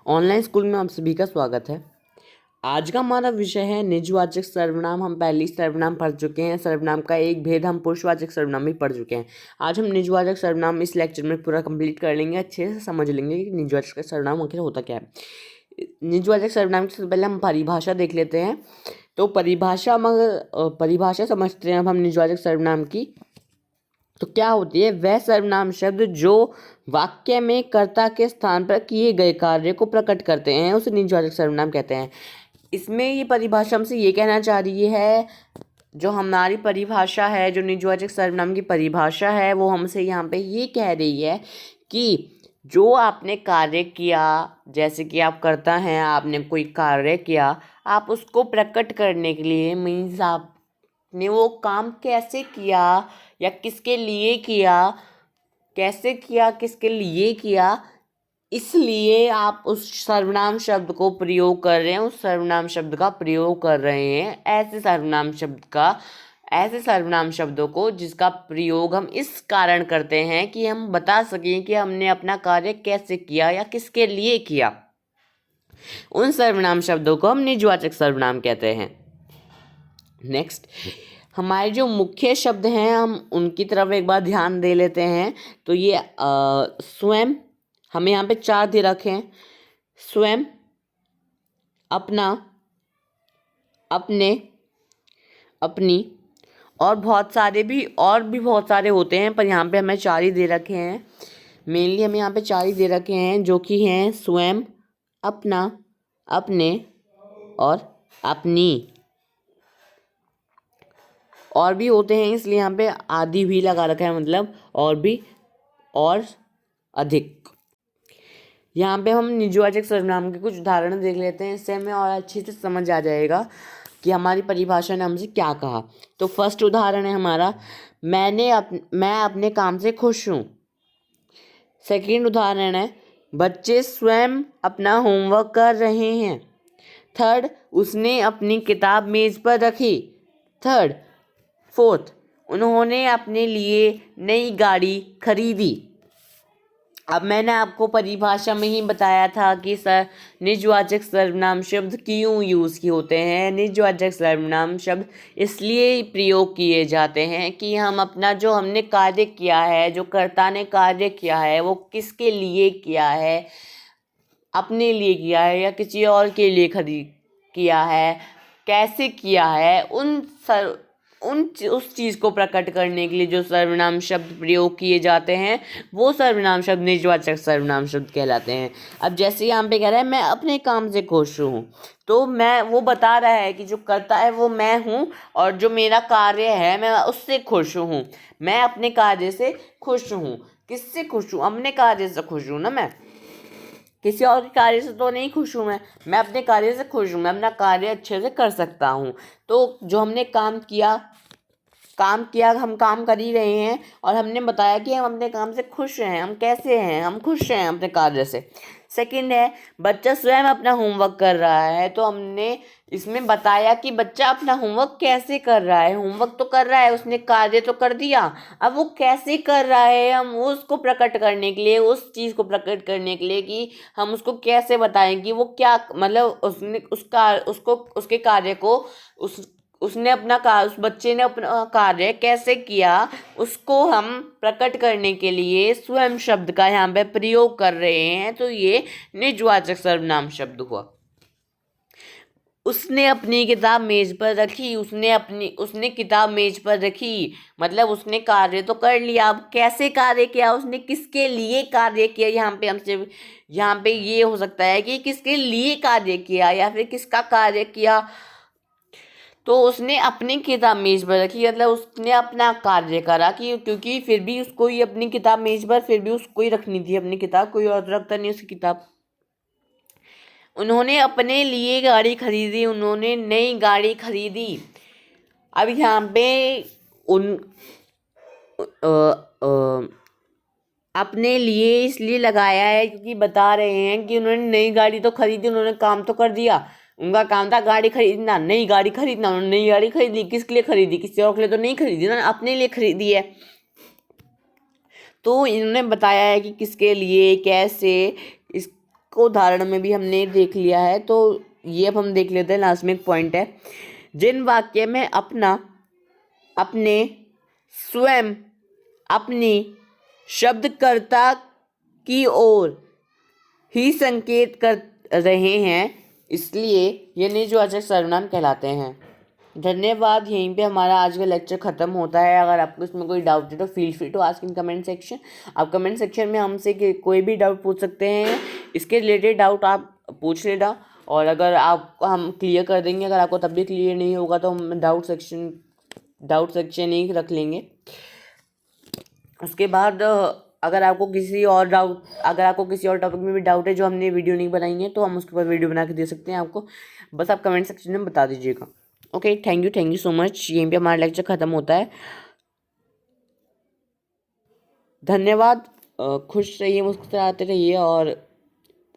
Online school में आप सभी का स्वागत है। आज का हमारा विषय है निजवाचक सर्वनाम। हम पहले ही सर्वनाम पढ़ चुके हैं। सर्वनाम का एक भेद हम पुरुषवाचक सर्वनाम भी पढ़ चुके हैं। आज हम निजवाचक सर्वनाम इस लेक्चर में पूरा कंप्लीट कर लेंगे, अच्छे से समझ लेंगे कि निजवाचक सर्वनाम आखिर होता क्या है। निजवाचक सर्वनाम से पहले हम परिभाषा देख लेते हैं। तो परिभाषा समझते हैं अब हम निजवाचक सर्वनाम की। तो क्या होती है? वह सर्वनाम शब्द जो वाक्य में कर्ता के स्थान पर किए गए कार्य को प्रकट करते हैं उसे निजवाचक सर्वनाम कहते हैं। इसमें ये परिभाषा हमसे ये कहना चाह रही है, जो हमारी परिभाषा है, जो निजवाचक सर्वनाम की परिभाषा है, वो हमसे यहाँ पे ये कह रही है कि जो आपने कार्य किया, जैसे कि आप करता हैं, आपने कोई कार्य किया, आप उसको प्रकट करने के लिए मीन्स आपने वो काम कैसे किया या किसके लिए किया, कैसे किया, किसके लिए किया, इसलिए आप उस सर्वनाम शब्द को प्रयोग कर रहे हैं, उस सर्वनाम शब्द का प्रयोग कर रहे हैं। ऐसे सर्वनाम शब्दों को जिसका प्रयोग हम इस कारण करते हैं कि हम बता सकें कि हमने अपना कार्य कैसे किया या किसके लिए किया, उन सर्वनाम शब्दों को हम निजवाचक सर्वनाम कहते हैं। नेक्स्ट, हमारे जो मुख्य शब्द हैं हम उनकी तरफ एक बार ध्यान दे लेते हैं। तो ये स्वयं, हमें यहाँ पे 4 दे रखे हैं। स्वयं, अपना, अपने, अपनी, और भी बहुत सारे होते हैं, पर यहाँ पे हमें 4 ही दे रखे हैं। मेनली हमें यहाँ पे 4 ही दे रखे हैं, जो कि हैं स्वयं, अपना, अपने और अपनी। और भी होते हैं, इसलिए यहाँ पे आदि भी लगा रखा है, मतलब और भी और अधिक। यहाँ पे हम निजवाचक सर्वनाम के कुछ उदाहरण देख लेते हैं, इससे हमें और अच्छे से समझ आ जाएगा कि हमारी परिभाषा ने हमसे क्या कहा। तो फर्स्ट उदाहरण है हमारा, मैं अपने काम से खुश हूँ। सेकंड उदाहरण है, बच्चे स्वयं अपना होमवर्क कर रहे हैं। थर्ड, उसने अपनी किताब मेज पर रखी। फोर्थ, उन्होंने अपने लिए नई गाड़ी खरीदी। अब मैंने आपको परिभाषा में ही बताया था कि निजवाचक सर्वनाम शब्द क्यों यूज़ किए होते हैं। निजवाचक सर्वनाम शब्द इसलिए प्रयोग किए जाते हैं कि हम अपना जो हमने कार्य किया है, जो कर्ता ने कार्य किया है, वो किसके लिए किया है, अपने लिए किया है या किसी और के लिए किया है, कैसे किया है, उस चीज़ को प्रकट करने के लिए जो सर्वनाम शब्द प्रयोग किए जाते हैं वो सर्वनाम शब्द निजवाचक सर्वनाम शब्द कहलाते हैं। अब जैसे यहाँ पे कह रहा है मैं अपने काम से खुश हूँ, तो मैं वो बता रहा है कि जो करता है वो मैं हूँ और जो मेरा कार्य है मैं उससे खुश हूँ। मैं अपने कार्य से खुश हूँ। किससे खुश हूँ? अपने कार्य से खुश हूँ ना, मैं किसी और के कार्य से तो नहीं खुश हूँ। मैं अपने कार्य से खुश हूँ, मैं अपना कार्य अच्छे से कर सकता हूँ। तो जो हमने काम किया, हम काम कर ही रहे हैं और हमने बताया कि हम अपने काम से खुश हैं। हम कैसे हैं? हम खुश हैं अपने कार्य से। सेकंड है, बच्चा स्वयं अपना होमवर्क कर रहा है। तो हमने इसमें बताया कि बच्चा अपना होमवर्क कैसे कर रहा है। होमवर्क तो कर रहा है, उसने कार्य तो कर दिया, अब वो कैसे कर रहा है हम उसको प्रकट करने के लिए, उस चीज़ को प्रकट करने के लिए कि हम उसको कैसे बताएं कि वो क्या, मतलब उसके कार्य को उस बच्चे ने अपना कार्य कैसे किया, उसको हम प्रकट करने के लिए स्वयं शब्द का यहाँ पे प्रयोग कर रहे हैं। तो ये निजवाचक सर्वनाम शब्द हुआ। उसने अपनी किताब मेज पर रखी। उसने किताब मेज पर रखी, मतलब उसने कार्य तो कर लिया, अब कैसे कार्य किया, उसने किसके लिए कार्य किया। यहाँ पे ये हो सकता है कि किसके लिए कार्य किया या फिर किसका कार्य किया। तो उसने अपनी किताब मेज पर रखी, मतलब उसने अपना कार्य करा, कि क्योंकि फिर भी उसको ही अपनी किताब मेज पर फिर भी उसको ही रखनी थी अपनी किताब, कोई और रखता नहीं उसकी किताब। उन्होंने अपने लिए गाड़ी खरीदी। उन्होंने नई गाड़ी खरीदी। अब यहाँ पे अपने लिए इसलिए लगाया है क्योंकि बता रहे हैं कि उन्होंने नई गाड़ी तो खरीदी, उन्होंने काम तो कर दिया। उनका काम था गाड़ी खरीदना, नई गाड़ी खरीदना। उन्होंने नई गाड़ी खरीदी, किसके लिए खरीदी? किसी और के लिए तो नहीं खरीदी ना, अपने लिए खरीदी है। तो इन्होंने बताया है कि किसके लिए, कैसे, को उदाहरण में भी हमने देख लिया है, तो ये अब हम देख लेते हैं। लास्ट में एक पॉइंट है, जिन वाक्य में अपना, अपने, स्वयं, अपनी शब्दकर्ता की ओर ही संकेत कर रहे हैं, इसलिए ये निजवाचक सर्वनाम कहलाते हैं। धन्यवाद। यहीं पे हमारा आज का लेक्चर ख़त्म होता है। अगर आपको इसमें कोई डाउट है तो feel free to ask in comment section. आप कमेंट सेक्शन में हमसे कोई भी डाउट पूछ सकते हैं, इसके रिलेटेड डाउट आप पूछ लेना, और अगर आप हम क्लियर कर देंगे। अगर आपको तब भी क्लियर नहीं होगा तो हम डाउट सेक्शन ही रख लेंगे। उसके बाद अगर आपको किसी और टॉपिक में भी डाउट है जो हमने वीडियो नहीं बनाई है, तो हम उसके ऊपर वीडियो बना के दे सकते हैं आपको। बस आप कमेंट सेक्शन में बता दीजिएगा। Okay, thank you so much. यहीं पे हमारा लेक्चर ख़त्म होता है। धन्यवाद। खुश रहिए, मुस्कुराते रहिए और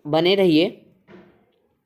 बने रहिए।